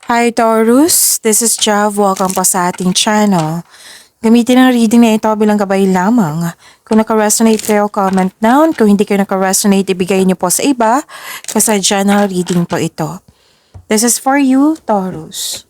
Hi Taurus, this is Jav. Welcome po sa ating channel. Gamitin ang reading na ito bilang gabay lamang. Kung naka-resonate kayo, comment down. Kung hindi kayo naka-resonate, ibigay niyo po sa iba kasi general reading po ito. This is for you, Taurus.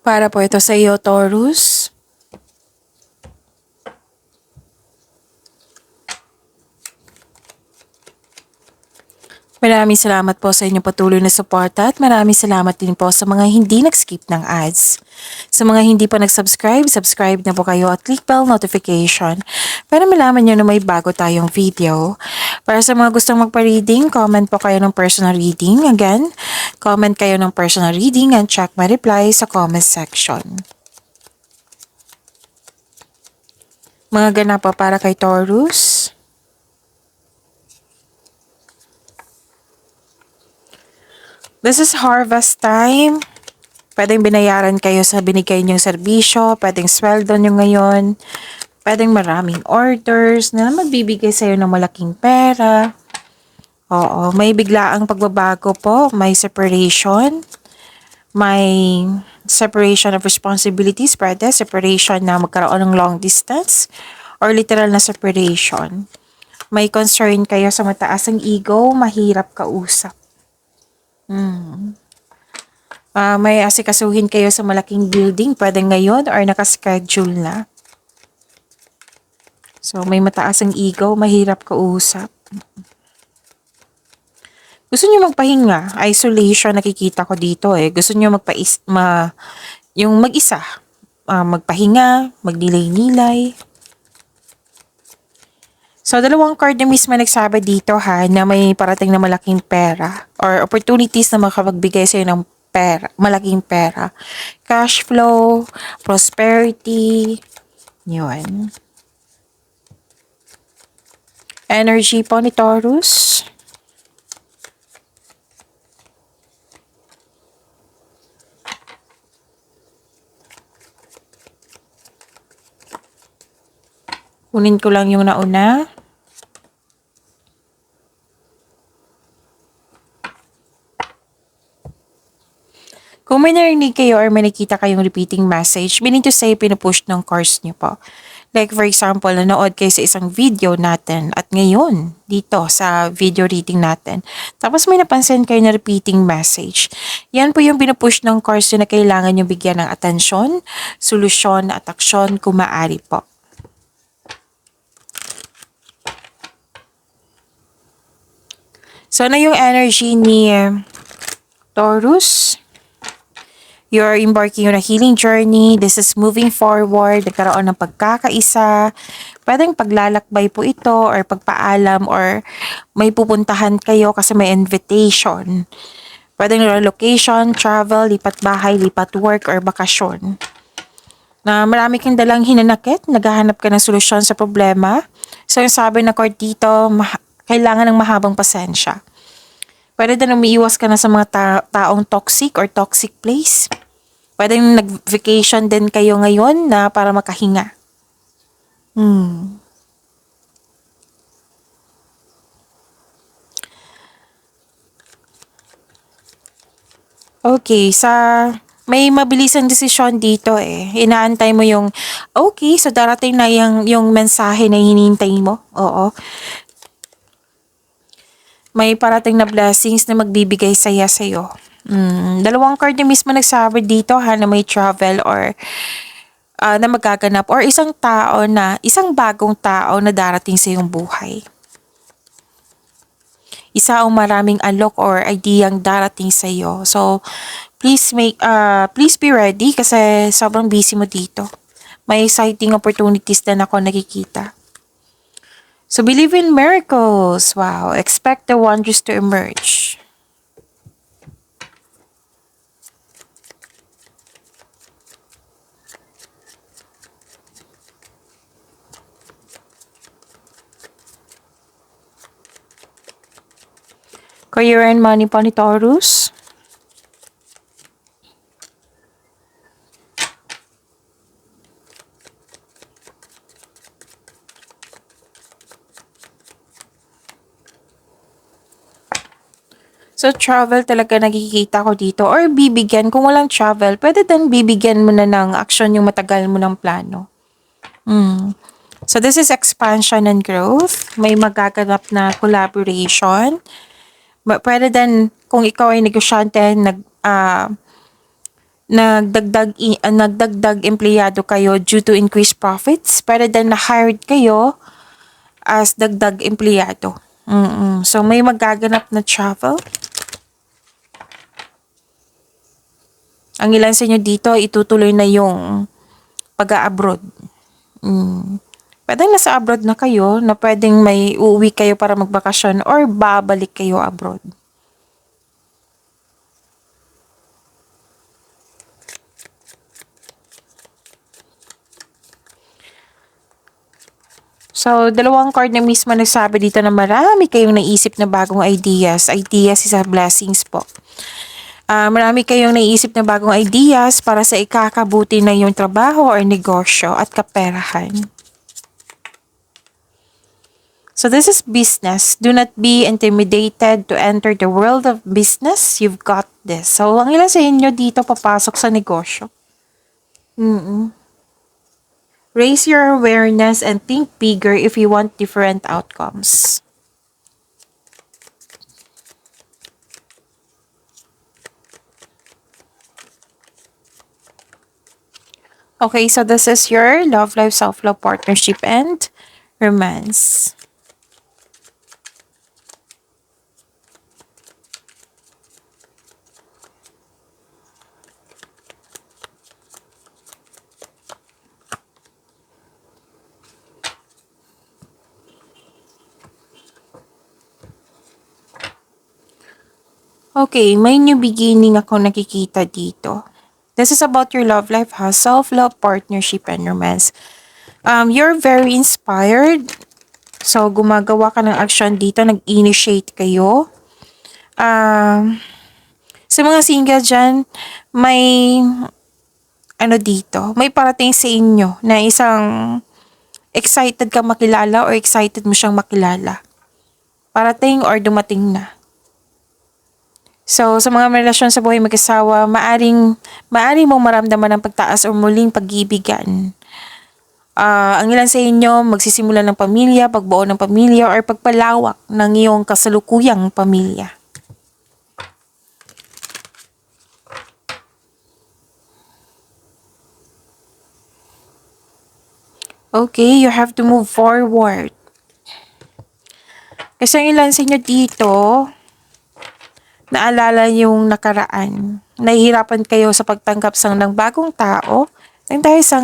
Para po ito sa iyo, Taurus. Maraming salamat po sa inyong patuloy na suporta at maraming salamat din po sa mga hindi nag-skip ng ads. Sa mga hindi pa nag-subscribe, subscribe na po kayo at click bell notification para malaman nyo na may bago tayong video. Para sa mga gustong magpa-reading, comment po kayo ng personal reading. Again, comment kayo ng personal reading and check my reply sa comment section. Mga ganap po para kay Taurus. This is harvest time. Pwedeng binayaran kayo sa binigay niyong serbisyo, pwedeng sweldo niyo ngayon, pwedeng maraming orders na magbibigay sa iyo ng malaking pera. Oo, may biglaang pagbabago po, may separation, may separation of responsibilities, pwede separation na magkaroon ng long distance or literal na separation. May concern kayo sa mataas ang ego, mahirap kausap. May asikasuhin kayo sa malaking building, pwede ngayon or nakaschedule na. So, may mataas ang ego, mahirap kausap. Gusto nyo magpahinga, isolation, nakikita ko dito eh. Gusto nyo yung mag-isa, magpahinga, magnilay-nilay. So, dalawang card na mismo nagsabi dito ha, na may parating na malaking pera or opportunities na makapagbigay sa'yo ng pera, malaking pera. Cash flow, prosperity, yun. Energy po ni Taurus. Kunin ko lang yung nauna. Kung may narinig kayo or may nakita kayong repeating message, meaning to say, pinupush ng cards niyo po. Like for example, nanood kayo sa isang video natin at ngayon, dito sa video reading natin. Tapos may napansin kayo na repeating message. Yan po yung pinupush ng cards na kailangan nyo bigyan ng atensyon, solusyon at aksyon kung maaari po. So, na yung energy ni Taurus. You're embarking on a healing journey. This is moving forward. Nagkaroon ng pagkakaisa. Pwedeng paglalakbay po ito or pagpaalam or may pupuntahan kayo kasi may invitation. Pwedeng relocation, travel, lipat bahay, lipat work or bakasyon. Na marami kang dalang hinanakit, naghahanap ka ng solusyon sa problema. So yung sabi na card dito, kailangan ng mahabang pasensya. Pwede din umiiwas ka na sa mga taong toxic or toxic place. Pwede nag-vacation din kayo ngayon na para makahinga. Okay, may mabilisang desisyon dito eh. Inaantay mo yung, okay, so darating na yung mensahe na hinihintay mo. Oo. May parating na blessings na magbibigay saya sa'yo. Dalawang card na mismo nagsabi dito ha, na may travel or na magaganap or isang bagong tao na darating sa iyong buhay. Isa o maraming alok or ideyang darating sa iyo. So, please be ready kasi sobrang busy mo dito. May exciting opportunities din ako nakikita. So, believe in miracles. Wow. Expect the wonders to emerge. Career and money po ni Taurus. So, travel talaga nakikita ko dito or bibigyan. Kung walang travel, pwede din bibigyan mo na ng action yung matagal mo ng plano. So, this is expansion and growth. May magaganap na collaboration. Pwede din, kung ikaw ay negosyante, nagdagdag empleyado kayo due to increased profits. Pwede din na hired kayo as dagdag empleyado. So, may magaganap na travel. Ang ilan sa inyo dito, itutuloy na yung pag-a-abroad. Pwedeng nasa abroad na kayo, na pwedeng may uuwi kayo para magbakasyon or babalik kayo abroad. So, dalawang card na mismo nagsabi dito na marami kayong naisip na bagong ideas. Ideas is a blessings po. Marami kayong naisip na bagong ideas para sa ikakabuti na yung trabaho or negosyo at kaperahan. So this is business. Do not be intimidated to enter the world of business. You've got this. So ang ilan sa inyo dito papasok sa negosyo. Raise your awareness and think bigger if you want different outcomes. Okay, so this is your love life, self-love, partnership, and romance. Okay, may new beginning ako nakikita dito. This is about your love life, ha? Self-love, partnership, and romance. You're very inspired. So, gumagawa ka ng action dito. Nag-initiate kayo. Sa mga single dyan, may may parating sa inyo na isang excited ka makilala or excited mo siyang makilala. Parating or dumating na. So, sa mga relasyon sa buhay mag-asawa, maaring mong maramdaman ng pagtaas o muling pag-ibigan. Ang ilan sa inyo, magsisimula ng pamilya, pagbuo ng pamilya, or pagpalawak ng iyong kasalukuyang pamilya. Okay, you have to move forward. Kasi ang ilan sa inyo dito, naalala yung nakaraan. Nahihirapan kayo sa pagtanggap ng bagong tao. Dahil sa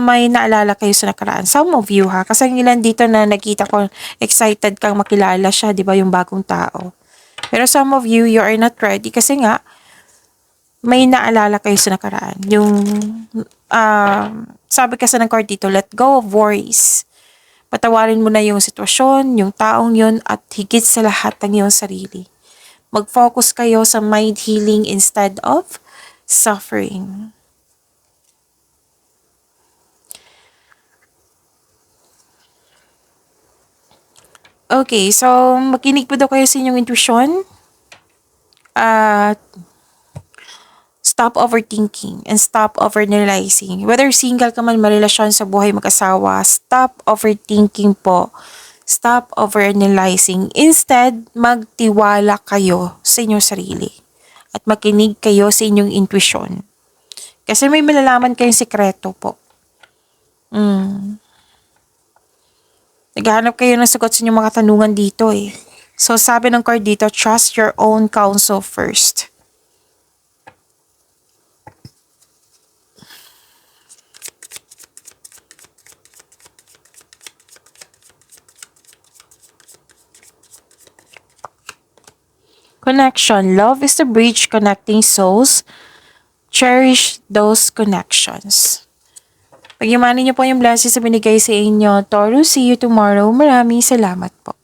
may naalala kayo sa nakaraan. Some of you ha. Kasi ang ilan dito na nakita ko, excited kang makilala siya, di ba, yung bagong tao. Pero some of you, you are not ready. Kasi nga, may naalala kayo sa nakaraan. Yung, sabi kasi ng card dito, let go of worries. Patawarin mo na yung sitwasyon, yung taong yun, at higit sa lahat ng iyong sarili. Mag-focus kayo sa mind healing instead of suffering. Okay, so makinig po daw kayo sa inyong intuition. Stop overthinking and stop overanalyzing. Whether single ka man, marelasyon sa buhay mag-asawa, stop overthinking po. Stop overanalyzing. Instead, magtiwala kayo sa inyong sarili. At makinig kayo sa inyong intuition. Kasi may malalaman kayong sekreto po. Naghahanap kayo ng sagot sa inyong mga tanungan dito eh. So sabi ng card dito, trust your own counsel first. Connection. Love is the bridge connecting souls. Cherish those connections. Pagyamanin niyo po yung blessings na binigay sa inyo. Taurus, see you tomorrow. Maraming salamat po.